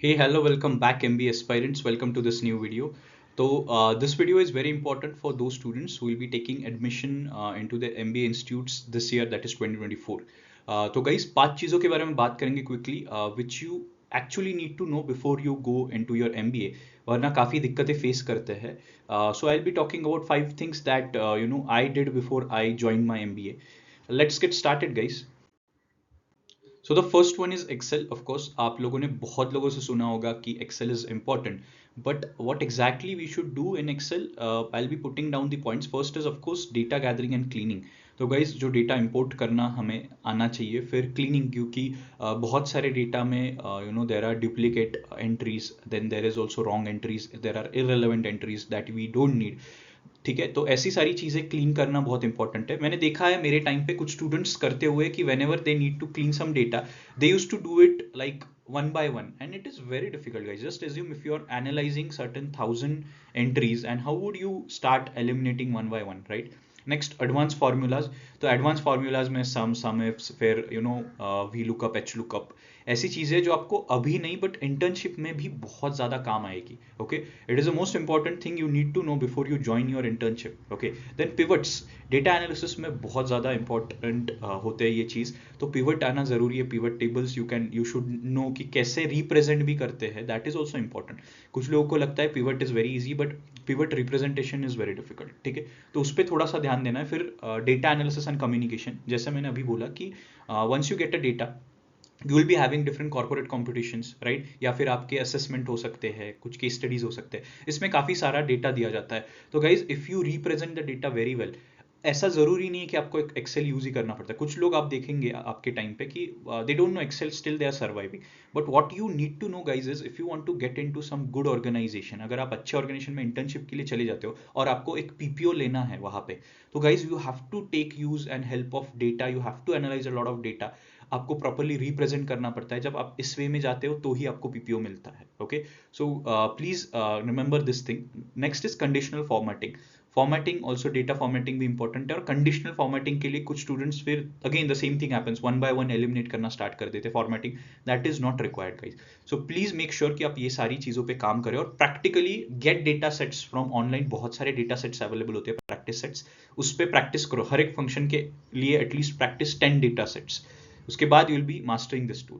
Hey, hello, welcome back MBA aspirants. Welcome to this new video. This video is very important for those students who will be taking admission into the MBA institutes this year, that is 2024. तो guys, पांच चीज़ों के बारे में बात करेंगे quickly, which you actually need to know before you go into your MBA. वरना काफ़ी दिक्कतें face करते हैं. So I'll be talking about five things that I did before I joined my MBA. Let's get started, guys. So the first one is Excel. Of course आप लोगों ने बहुत लोगों से सुना होगा कि Excel is important, but what exactly we should do in Excel, I will be putting down the points. First is of course data gathering and cleaning. तो गाइज जो डेटा इंपोर्ट करना हमें आना चाहिए, फिर क्लीनिंग, क्योंकि बहुत सारे डेटा में there are duplicate entries, then there is also wrong entries, there are irrelevant entries that we don't need. ठीक है, तो ऐसी सारी चीज़ें क्लीन करना बहुत इंपॉर्टेंट है. मैंने देखा है मेरे टाइम पे कुछ स्टूडेंट्स करते हुए कि whenever they need to clean some data, they use to do it like one by one, and it is very difficult, guys. Just assume if you are analyzing certain 1,000 entries, and how would you start eliminating one by one, right? Next, advanced formulas. तो advanced formulas में sum ifs, फिर V lookup, H lookup, ऐसी चीज़ें जो आपको अभी नहीं but internship में भी बहुत ज़्यादा काम आएगी. Okay, it is the most important thing you need to know before you join your internship. Okay, then pivots. Data analysis में बहुत ज़्यादा इंपॉर्टेंट होते हैं ये चीज़. तो पिवट आना ज़रूरी है. Pivot tables you should know कि कैसे रिप्रेजेंट भी करते हैं, दैट इज़ ऑल्सो इंपॉर्टेंट. कुछ लोगों को लगता है pivot is very easy, but pivot representation is very difficult. ठीक है, तो उस पर थोड़ा सा ध्यान देना है. फिर डेटा एनालिसिस एंड कम्युनिकेशन, जैसे मैंने अभी बोला कि once you get a data, you will be having different corporate competitions, right? या फिर आपके असेसमेंट हो सकते हैं, कुछ केस स्टडीज हो सकते हैं, इसमें काफ़ी सारा डेटा दिया जाता है. तो guys, if you represent the data very well, ऐसा ज़रूरी नहीं है कि आपको एक एक्सेल यूज ही करना पड़ता है. कुछ लोग आप देखेंगे आपके टाइम पे कि they don't know Excel, still they are surviving. But what you need to know guys is, if you want to get into some good organisation, अगर आप अच्छे ऑर्गेनाइजेशन में इंटर्नशिप के लिए चले जाते हो और आपको एक पीपीओ लेना है वहाँ पे, तो guys you have to take use and help of data. You have to analyse a lot of data. आपको प्रॉपरली रिप्रेजेंट करना पड़ता है. जब आप इस वे में जाते हो तो ही आपको पीपीओ मिलता है. Okay, so please remember this thing. Next is conditional formatting. Formatting also, data formatting भी इंपॉर्टेंट है. और कंडीशनल फॉर्मेटिंग के लिए कुछ स्टूडेंट्स फिर again the same thing happens, one by one eliminate करना स्टार्ट कर देते. Formatting that is not required, guys. So please make sure कि आप ये सारी चीजों पे काम करें और practically gate data sets from online. बहुत सारे डेटा सेट्स अवेलेबल होते हैं, प्रैक्टिस सेट्स. उस पर प्रैक्टिस करो. हर एक फंक्शन के लिए एटलीस्ट प्रैक्टिस 10 डेटा सेट्स. उसके बाद you will B mastering this tool.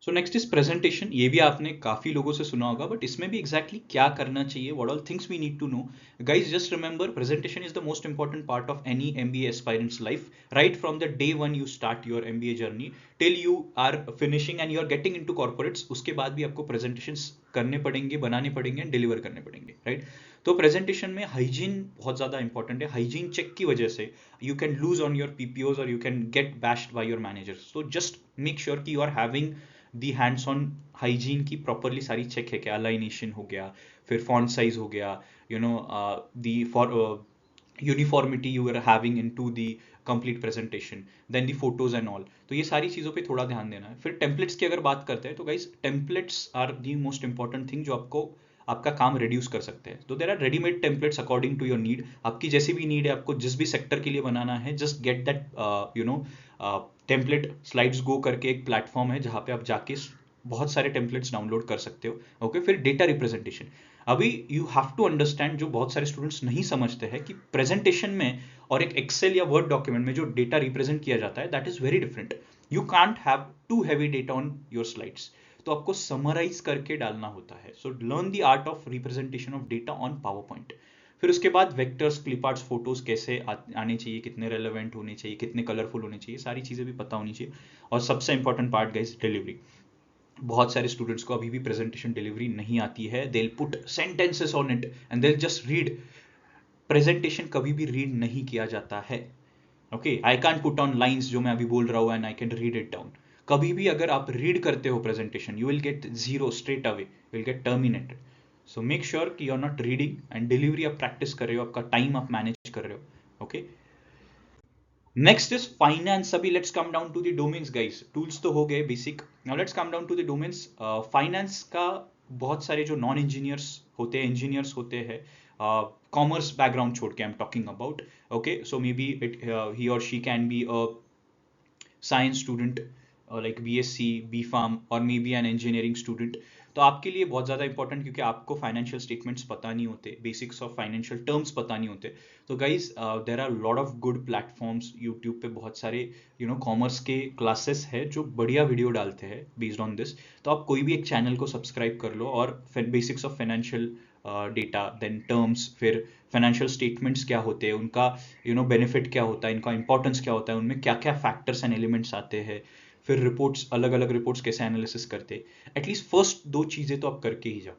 So next is presentation. ये भी आपने काफी लोगों से सुना होगा, बट इसमें भी एग्जैक्टली क्या करना चाहिए, what all things we need to know. Guys, just remember, presentation is the most important part of any MBA aspirants life, right from the day one you start your MBA journey till you are finishing and you are getting into corporates. उसके बाद भी आपको presentation करने पड़ेंगे, बनाने पड़ेंगे and deliver करने पड़ेंगे, राइट? तो प्रेजेंटेशन में हाइजीन बहुत ज़्यादा इंपॉर्टेंट है. हाइजीन चेक की वजह से you can lose on your PPOs or you can get bashed by your managers. So just make sure कि you are having the hands on hygiene की properly सारी check है. क्या alignation हो गया, फिर font size हो गया, the for uniformity you are having into the complete presentation, then the photos and all. तो ये सारी चीज़ों पे थोड़ा ध्यान देना है. फिर templates की अगर बात करते हैं तो guys, templates are the most important thing जो आपको आपका काम रिड्यूस कर सकते हैं. तो there are readymade templates according to your need. आपकी जैसी भी नीड है, आपको जिस भी सेक्टर के लिए बनाना है, just get that template. Slides go करके एक प्लेटफॉर्म है जहाँ पे आप जाके बहुत सारे टेम्पलेट्स डाउनलोड कर सकते हो. ओके, फिर डेटा रिप्रेजेंटेशन. अभी यू हैव टू अंडरस्टैंड, जो बहुत सारे स्टूडेंट्स नहीं समझते हैं कि प्रेजेंटेशन में और एक एक्सेल या वर्ड डॉक्यूमेंट में जो डेटा रिप्रेजेंट किया जाता है, that is very different. You can't have too heavy data on your slides. तो आपको समराइज करके डालना होता है. So learn the art of representation of data on PowerPoint. फिर उसके बाद वेक्टर्स, क्लिप आर्ट्स, फोटोज कैसे आने चाहिए, कितने रेलेवेंट होने चाहिए, कितने कलरफुल होने चाहिए, सारी चीज़ें भी पता होनी चाहिए. और सबसे इंपॉर्टेंट पार्ट गाइस, डिलीवरी. बहुत सारे स्टूडेंट्स को अभी भी प्रेजेंटेशन डिलीवरी नहीं आती है. They will put sentences on it and they will just read. Presentation कभी भी रीड नहीं किया जाता है. Okay, I can put on lines जो मैं अभी बोल रहा हूँ and I can read it down. कभी भी अगर आप रीड करते हो presentation, you will get zero straight away, you will get terminated. So make sure कि you are not reading and delivery आप प्रैक्टिस कर रहे हो, आपका टाइम आप मैनेज कर रहे हो. Okay, next is finance. अभी let's come down to the domains guys. Tools तो हो गए basic, now let's come down to the domains. Finance का बहुत सारे जो नॉन इंजीनियर्स होते हैं, इंजीनियर्स होते हैं, कॉमर्स बैकग्राउंड छोड़ के I am talking about. Okay, so maybe it he और she can be a science student, like BSc, B Farm or maybe an engineering student, तो आपके लिए बहुत ज़्यादा इंपॉर्टेंट, क्योंकि आपको फाइनेंशियल स्टेटमेंट्स पता नहीं होते, बेसिक्स ऑफ फाइनेंशियल टर्म्स पता नहीं होते। तो guys there are lot of good platforms YouTube पे, बहुत सारे कॉमर्स के क्लासेस है जो बढ़िया वीडियो डालते हैं बेस्ड ऑन दिस। तो आप कोई भी एक चैनल को सब्सक्राइब कर लो और basics of financial data, then terms, फिर फाइनेंशियल स्टेटमेंट्स क्या होते हैं, उनका बेनिफिट क्या होता है, इनका इंपॉर्टेंस क्या होता है, उनमें क्या क्या फैक्टर्स एंड एलिमेंट्स आते हैं, फिर रिपोर्ट्स, अलग अलग रिपोर्ट्स कैसे एनालिसिस करते हैं। एटलीस्ट फर्स्ट दो चीज़ें तो आप करके ही जाओ,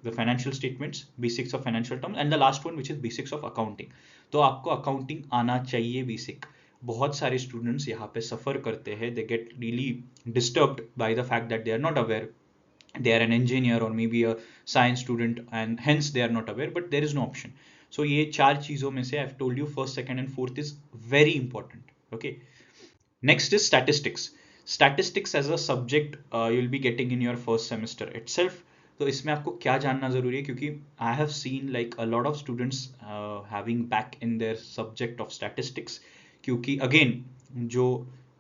the financial statements, basics of financial terms, and the last one which is basics of accounting. तो आपको अकाउंटिंग आना चाहिए बेसिक। बहुत सारे स्टूडेंट्स यहाँ पे सफ़र करते हैं, they get really disturbed by the fact that they are not aware, they are an engineer or maybe a science student and hence they are not aware, but there is no option. So ये चार चीज़ों में से I've told you first, second and fourth is very important. Okay, next is statistics. Statistics as a subject you'll be getting in your first semester itself. तो इसमें आपको क्या जानना ज़रूरी है, क्योंकि I have seen like a lot of students having back in their subject of statistics, क्योंकि again जो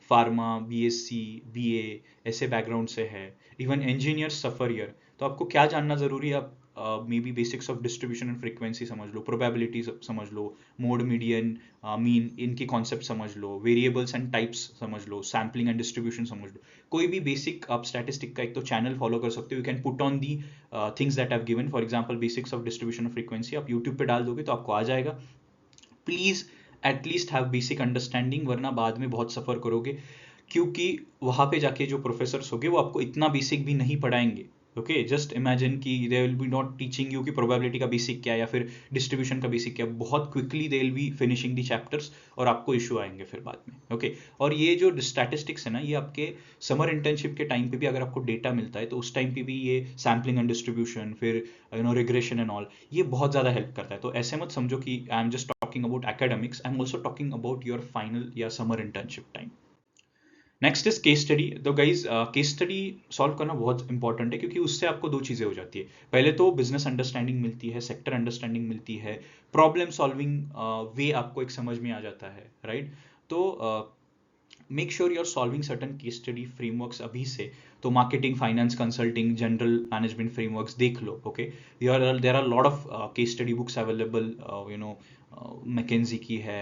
फार्मा, बीएससी, बीए ऐसे बैकग्राउंड से है, इवन इंजीनियर्स सफर ईयर। तो आपको क्या जानना ज़रूरी है, आप may be basics of distribution and frequency समझ लो, प्रोबेबिलिटी समझ लो, मोड, मीडियन, मीन, इनकी कॉन्सेप्ट समझ लो, वेरिएबल्स एंड टाइप्स समझ लो, सैम्पलिंग एंड डिस्ट्रीब्यूशन समझ लो। कोई भी बेसिक आप स्टैटिस्टिक का एक तो चैनल फॉलो कर सकते हो, you can put on the things that have given, for example basics of distribution and frequency आप यूट्यूब पे डाल दोगे तो आपको आ जाएगा। Please at least have basic understanding, वरना बाद में बहुत सफ़र करोगे, क्योंकि वहाँ पे जाके जो प्रोफेसर्स होंगे वो आपको इतना बेसिक भी नहीं पढ़ाएंगे। ओके, जस्ट इमेजिन कि they will be not teaching you कि प्रोबेबिलिटी का बेसिक क्या है या फिर डिस्ट्रीब्यूशन का बेसिक क्या है। बहुत quickly they will be finishing the chapters और आपको इशू आएंगे फिर बाद में। ओके, और ये जो स्टैटिस्टिक्स है ना, ये आपके समर इंटर्नशिप के टाइम पे भी अगर आपको डेटा मिलता है तो उस टाइम पे भी ये सैम्पलिंग एंड डिस्ट्रीब्यूशन, फिर रिग्रेशन एंड ऑल, ये बहुत ज़्यादा हेल्प करता है। तो ऐसे मत समझो कि I am just talking about academics, I am also talking about your final या summer internship time. Next is case study. तो गाइज केस स्टडी सॉल्व करना बहुत इंपॉर्टेंट है, क्योंकि उससे आपको दो चीज़ें हो जाती है। पहले तो बिजनेस अंडरस्टैंडिंग मिलती है, सेक्टर अंडरस्टैंडिंग मिलती है, प्रॉब्लम सॉल्विंग वे आपको एक समझ में आ जाता है, राइट। तो make sure you are solving certain case study frameworks अभी से। तो marketing, finance, consulting, general management frameworks देख लो। Okay, there are lot of case study books available, McKinsey की है,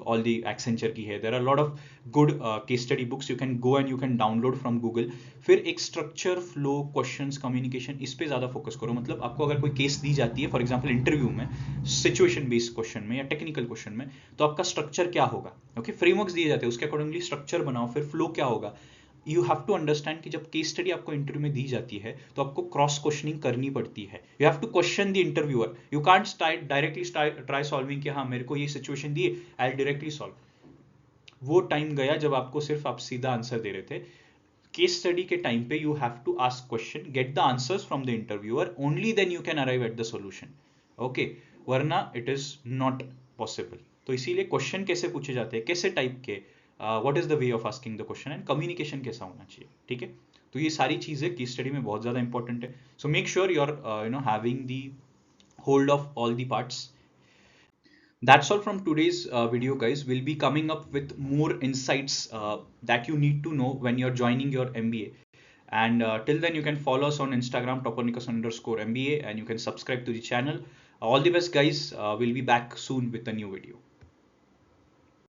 ऑल दी एक्सेंचर की है। There are lot of good case study books, you can go and you can download from Google. फिर एक structure, flow, questions, communication, इस पे ज़्यादा focus करो। मतलब आपको अगर कोई केस दी जाती है, फॉर एग्जांपल इंटरव्यू में, सिचुएशन बेस्ड क्वेश्चन में या टेक्निकल क्वेश्चन में, तो आपका स्ट्रक्चर क्या होगा। ओके, फ्रेमवर्क्स दिए जाते हैं, उसके अकॉर्डिंगली स्ट्रक्चर बनाओ। फिर फ्लो क्या होगा, यू हैव टू अंडरस्टैंड कि जब केस स्टडी आपको इंटरव्यू में दी जाती है तो आपको क्रॉस क्वेश्चनिंग करनी पड़ती है। You have to question the interviewer, you can't directly try solving कि हाँ मेरे को ये सिचुएशन दी, आई डायरेक्टली सॉल्व। वो टाइम गया जब आपको सिर्फ आप सीधा आंसर दे रहे थे। केस स्टडी के टाइम पे you have to ask question, get the answers from the interviewer, only then you can arrive at the solution. Okay, वरना इट इज नॉट पॉसिबल। तो इसीलिए क्वेश्चन कैसे पूछे जाते हैं, कैसे टाइप के, what is the way of asking the question, and communication कैसा होना चाहिए। ठीक है, तो ये सारी चीजें केस स्टडी में बहुत ज्यादा इंपॉर्टेंट है। So make sure you are having the hold of all the parts. That's all from today's video, guys. We'll be coming up with more insights that you need to know when you're joining your MBA. And till then, you can follow us on Instagram, topernicus_MBA, and you can subscribe to the channel. All the best, guys. We'll be back soon with a new video.